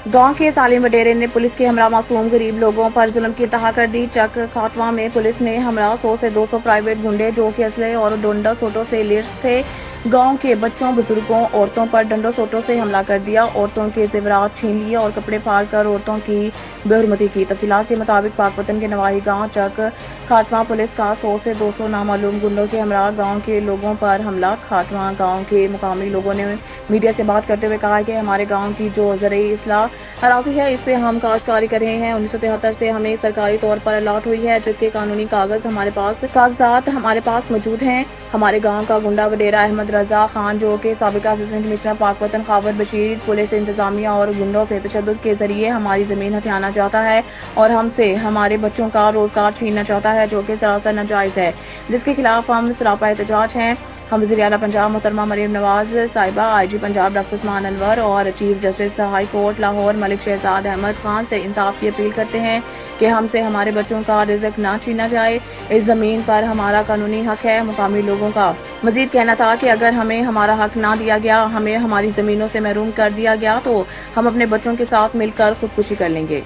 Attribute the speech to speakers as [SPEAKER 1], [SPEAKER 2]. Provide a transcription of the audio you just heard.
[SPEAKER 1] गांव के सालिम वडेरे ने पुलिस के हमरा मासूम गरीब लोगों पर जुल्म की इंतहा कर दी। चक खाटवा में पुलिस ने हमरा 100 से 200 प्राइवेट गुंडे जो कि असले और डंडा सोटों से लैस थे, गांव के बच्चों, बुजुर्गों, औरतों पर डंडों सोटों से हमला कर दिया। औरतों के जेवरात छीन लिए और कपड़े फाड़ कर औरतों की बेहुरमती की। तफसीलात के मुताबिक पाकपतन के नवाही गांव चक खाटवा पुलिस का 100 से 200 नामालूम गुंडों के हमरा गांव के लोगों पर हमला। खाटवा गांव के मुकामी लोगों ने मीडिया से बात करते हुए कहा कि हमारे गांव की जो ज़रई इस्लाह अराज़ी है, इस पे हम काश्तकारी कर रहे हैं। 1973 से हमें सरकारी तौर पर अलाट हुई है, जिसके कानूनी कागजात हमारे पास मौजूद हैं। हमारे गांव का गुंडा वडेरा अहमद रजा खान, जो कि साबिका assistant commissioner Pakpattan Khawar Bashir, police इंतजामिया और गुंडों से तशद्दुद के जरिए हमारी जमीन हथियाना चाहता है और हमसे हमारे बच्चों का रोजगार छीनना चाहता है, जो कि सरासर नाजायज है, जिसके खिलाफ हम सरापा एहतजाज हैं। हम वज़ीर आला पंजाब मोहतरमा मरियम नवाज साहिबा, IG पंजाब डॉक्टर उस्मान अनवर और chief justice high court Lahore Malik Shahzad Ahmed Khan से इंसाफ की अपील करते हैं कि हमसे हमारे बच्चों का रिज़्क ना छीना जाए। इस ज़मीन पर हमारा कानूनी हक है। मुकामी लोगों का मजीद कहना था कि अगर हमें हमारा हक ना दिया गया, हमें हमारी ज़मीनों से महरूम कर दिया गया, तो हम अपने बच्चों के साथ मिलकर खुदकुशी कर लेंगे।